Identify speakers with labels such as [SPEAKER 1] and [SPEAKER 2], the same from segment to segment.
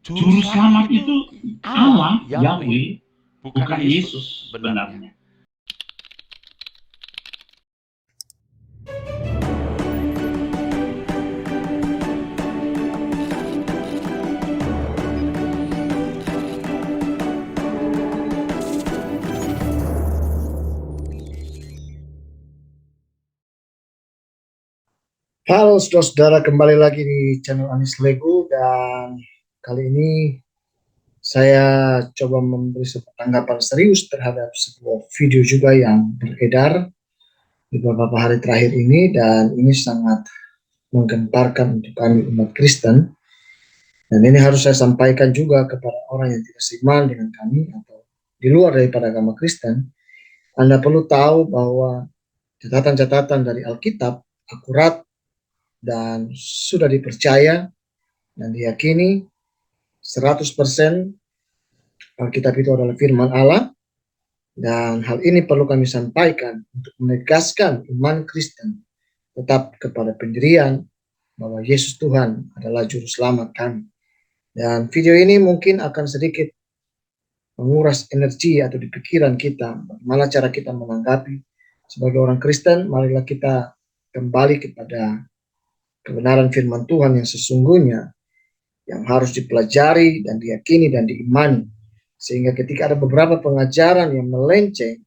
[SPEAKER 1] Juru selamat itu Allah, Yahweh, bukan Yesus sebenarnya.
[SPEAKER 2] Halo saudara-saudara, kembali lagi di channel Anis Lego, dan kali ini saya coba memberi sebuah tanggapan serius terhadap sebuah video juga yang beredar di beberapa hari terakhir ini, dan ini sangat menggemparkan untuk kami umat Kristen, dan ini harus saya sampaikan juga kepada orang yang tidak seiman dengan kami atau di luar daripada agama Kristen. Anda perlu tahu bahwa catatan-catatan dari Alkitab akurat dan sudah dipercaya dan diyakini 100% Alkitab itu adalah firman Allah, dan hal ini perlu kami sampaikan untuk menegaskan iman Kristen tetap kepada pendirian bahwa Yesus Tuhan adalah juru selamat kami. Dan video ini mungkin akan sedikit menguras energi atau di pikiran kita, bagaimana cara kita menanggapi sebagai orang Kristen. Marilah kita kembali kepada kebenaran firman Tuhan yang sesungguhnya, yang harus dipelajari dan diyakini dan diimani. Sehingga ketika ada beberapa pengajaran yang melenceng,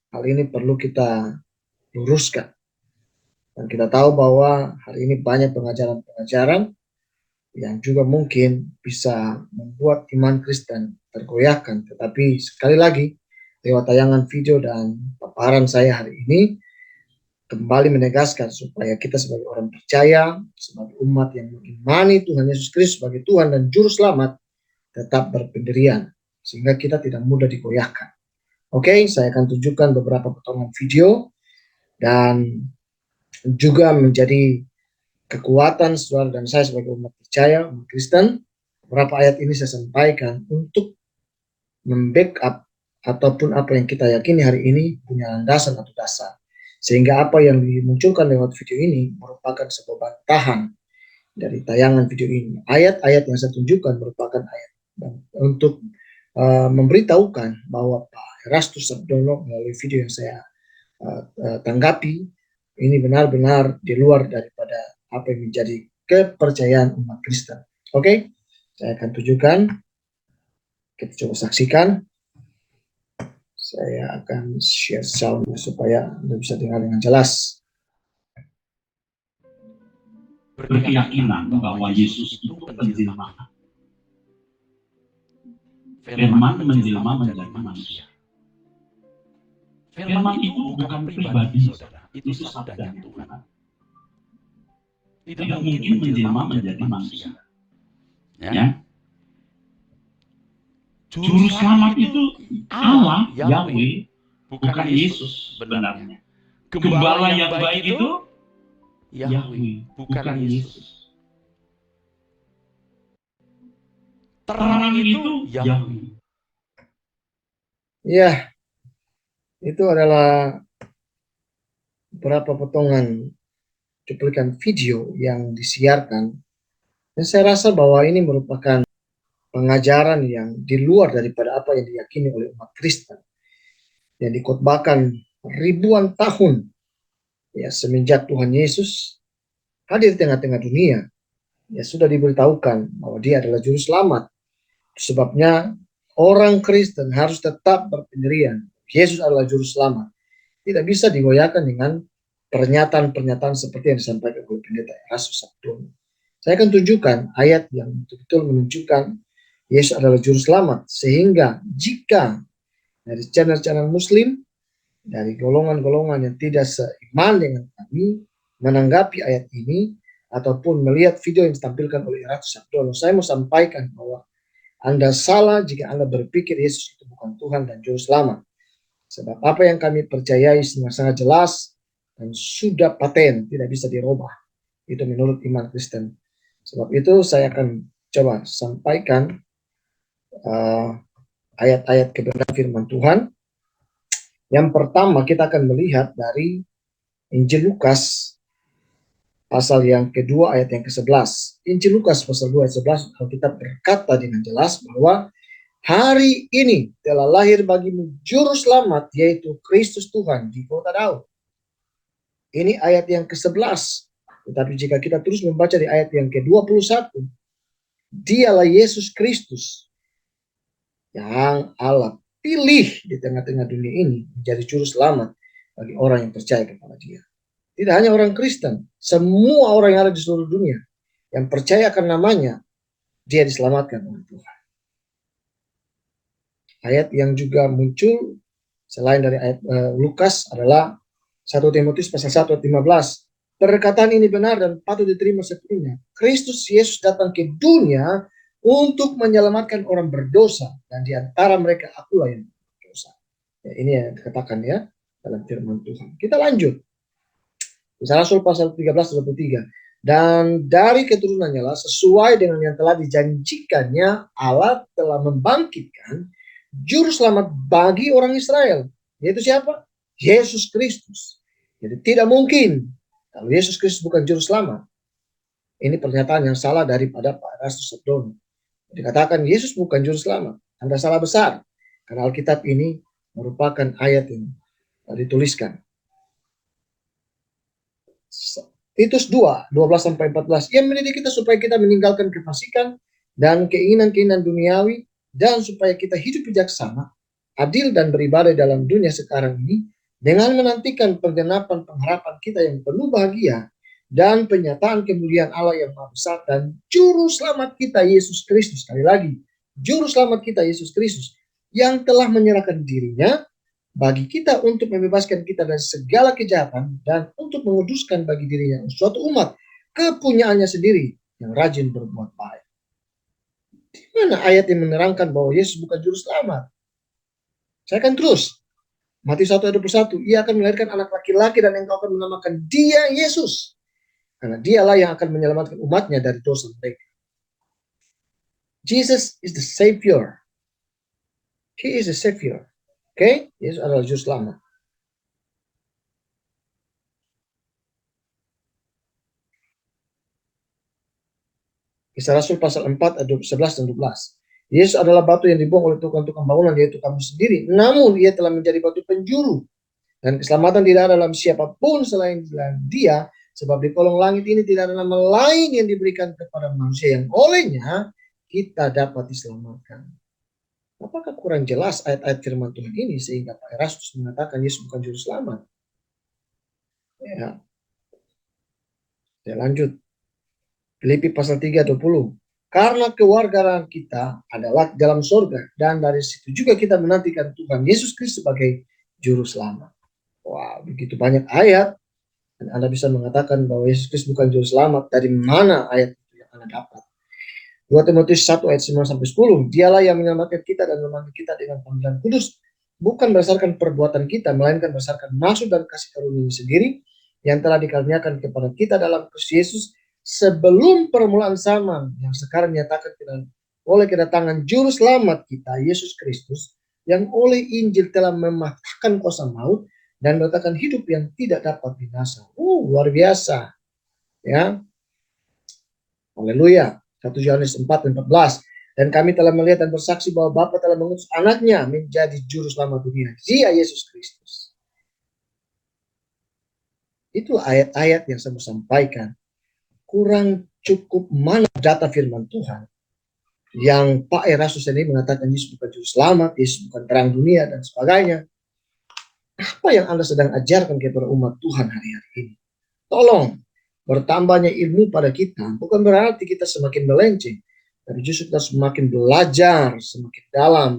[SPEAKER 2] hal ini perlu kita luruskan. Dan kita tahu bahwa hari ini banyak pengajaran-pengajaran yang juga mungkin bisa membuat iman Kristen tergoyahkan. Tetapi sekali lagi, lewat tayangan video dan paparan saya hari ini, kembali menegaskan supaya kita sebagai orang percaya, sebagai umat yang mengimani Tuhan Yesus Kristus sebagai Tuhan dan Juru Selamat, tetap berpendirian, sehingga kita tidak mudah digoyahkan. Oke, saya akan tunjukkan beberapa potongan video dan juga menjadi kekuatan saudara dan saya sebagai umat percaya, umat Kristen. Beberapa ayat ini saya sampaikan untuk membackup ataupun apa yang kita yakini hari ini punya landasan atau dasar. Sehingga apa yang dimunculkan lewat video ini merupakan sebuah bantahan dari tayangan video ini. Ayat-ayat yang saya tunjukkan merupakan ayat untuk memberitahukan bahwa Pak Erastus Sabdono melalui video yang saya tanggapi ini benar-benar di luar daripada apa yang menjadi kepercayaan umat Kristen. Oke, saya akan tunjukkan. Kita coba saksikan. Saya akan share sound supaya Anda bisa dengar dengan jelas.
[SPEAKER 1] Berkeyakinan bahwa Yesus itu penjelma. Firman menjelma menjadi manusia. Firman itu bukan pribadi, saudara. Itu sabdanya Tuhan. Tidak mungkin menjelma menjadi manusia. Ya. Juru selamat itu Allah, Yahweh, bukan Yesus sebenarnya. Gembala yang baik itu Yahweh, bukan Yesus. Terang itu Yahweh.
[SPEAKER 2] Ya, itu adalah beberapa potongan cuplikan video yang disiarkan, dan saya rasa bahwa ini merupakan pengajaran yang di luar daripada apa yang diyakini oleh umat Kristen, yang dikhotbahkan ribuan tahun ya semenjak Tuhan Yesus hadir di tengah-tengah dunia. Ya sudah diberitahukan bahwa dia adalah juru selamat. Sebabnya orang Kristen harus tetap berpendirian. Yesus adalah juru selamat. Tidak bisa digoyahkan dengan pernyataan-pernyataan seperti yang disampaikan oleh pendeta Erastus Sabdono. Saya akan tunjukkan ayat yang betul-betul menunjukkan Yesus adalah juru selamat. Sehingga jika dari channel-channel Muslim, dari golongan-golongan yang tidak seiman dengan kami, menanggapi ayat ini, ataupun melihat video yang ditampilkan oleh Erastus Sabdono, saya mau sampaikan bahwa Anda salah jika Anda berpikir Yesus itu bukan Tuhan dan Juru Selamat. Sebab apa yang kami percayai sangat jelas dan sudah paten, tidak bisa dirubah. Itu menurut iman Kristen. Sebab itu saya akan coba sampaikan ayat-ayat kebenaran firman Tuhan. Yang pertama kita akan melihat dari Injil Lukas pasal yang kedua ayat yang ke-11. Injil Lukas pasal 2 ayat 11, Alkitab berkata dengan jelas bahwa hari ini telah lahir bagimu juru selamat, yaitu Kristus Tuhan di kota Daud. Ini ayat yang ke-11. Tetapi jika kita terus membaca di ayat yang ke-21, dialah Yesus Kristus yang Allah pilih di tengah-tengah dunia ini menjadi juru selamat bagi orang yang percaya kepada Dia. Tidak hanya orang Kristen, semua orang yang ada di seluruh dunia yang percaya akan namanya, dia diselamatkan oleh Tuhan. Ayat yang juga muncul selain dari ayat Lukas adalah 1 Timotius pasal 1 ayat 15. Perkataan ini benar dan patut diterima sepenuhnya. Kristus Yesus datang ke dunia untuk menyelamatkan orang berdosa, dan di antara mereka akulah yang berdosa. Ya, ini yang dikatakan ya dalam firman Tuhan. Kita lanjut. Kisah Rasul pasal 13-23. Dan dari keturunannya lah, sesuai dengan yang telah dijanjikannya, Allah telah membangkitkan juru selamat bagi orang Israel. Yaitu siapa? Yesus Kristus. Jadi tidak mungkin kalau Yesus Kristus bukan juru selamat. Ini pernyataan yang salah daripada Pak Erastus Sabdono. Dikatakan Yesus bukan juru selamat. Anda salah besar. Karena Alkitab ini merupakan ayat yang dituliskan. Titus 2, 12-14. Ia mendidik kita supaya kita meninggalkan kefasikan dan keinginan-keinginan duniawi, dan supaya kita hidup bijaksana, adil dan beribadah dalam dunia sekarang ini, dengan menantikan penggenapan pengharapan kita yang penuh bahagia dan penyataan kemuliaan Allah yang Maha Besar dan juru selamat kita Yesus Kristus. Sekali lagi, juru selamat kita Yesus Kristus yang telah menyerahkan dirinya bagi kita untuk membebaskan kita dari segala kejahatan dan untuk menguduskan bagi dirinya suatu umat kepunyaannya sendiri yang rajin berbuat baik. Di mana ayat yang menerangkan bahwa Yesus bukan juru selamat? Saya akan terus. Matius 1 ayat 21, ia akan melahirkan anak laki-laki dan engkau akan menamakan dia Yesus, karena dialah yang akan menyelamatkan umatnya dari dosa mereka. Jesus is the Savior. He is the Savior. Oke, Yesus adalah juru selamat. Kisah Rasul pasal 4 ayat 11 dan 12. Yesus adalah batu yang dibuang oleh tukang-tukang bangunan, yaitu kamu sendiri. Namun ia telah menjadi batu penjuru. Dan keselamatan tidak ada dalam siapapun selain dia. Sebab di kolong langit ini tidak ada nama lain yang diberikan kepada manusia yang olehnya kita dapat diselamatkan. Apakah kurang jelas ayat-ayat firman Tuhan ini sehingga Pak Erastus mengatakan Yesus bukan juru selamat? Ya. Saya lanjut. Filipi pasal 3:20. Karena kewarganegaraan kita adalah dalam surga, dan dari situ juga kita menantikan Tuhan Yesus Kristus sebagai juru selamat. Wah, begitu banyak ayat, dan Anda bisa mengatakan bahwa Yesus Kristus bukan juru selamat. Dari mana ayat itu yang Anda dapat? 2 Timotius 1 ayat 9-10. Dialah yang menyelamatkan kita dan memanggil kita dengan panggilan kudus, bukan berdasarkan perbuatan kita, melainkan berdasarkan maksud dan kasih karunia sendiri yang telah dikaruniakan kepada kita dalam Kristus Yesus sebelum permulaan zaman, yang sekarang nyatakan oleh kedatangan juru selamat kita Yesus Kristus, yang oleh Injil telah mematahkan kuasa maut dan meletakkan hidup yang tidak dapat binasa. Luar biasa. Ya. Haleluya. 1 Yohanes 4:14. Dan kami telah melihat dan bersaksi bahwa Bapa telah mengutus anaknya menjadi juru selamat dunia, dia Yesus Kristus. Itu ayat-ayat yang saya mau sampaikan. Kurang cukup mana data firman Tuhan yang Pak Erastus ini mengatakan Yesus bukan juru selamat, Yesus bukan terang dunia dan sebagainya. Apa yang Anda sedang ajarkan kepada umat Tuhan hari-hari ini? Tolong, bertambahnya ilmu pada kita bukan berarti kita semakin melenceng, tapi justru kita semakin belajar semakin dalam,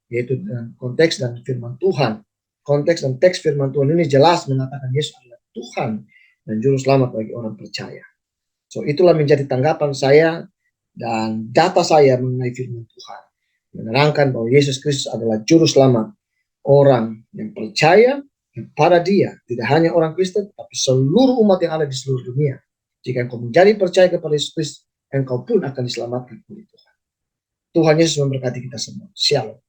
[SPEAKER 2] yaitu dengan konteks dan firman Tuhan. Konteks dan teks firman Tuhan ini jelas mengatakan Yesus adalah Tuhan dan juru selamat bagi orang percaya. So itulah menjadi tanggapan saya dan data saya mengenai firman Tuhan, menerangkan bahwa Yesus Kristus adalah juru selamat orang yang percaya kepada dia, tidak hanya orang Kristen, tapi seluruh umat yang ada di seluruh dunia. Jika engkau menjadi percaya kepada Yesus Kristus, engkau pun akan diselamatkan oleh Tuhan. Tuhan Yesus memberkati kita semua. Shalom.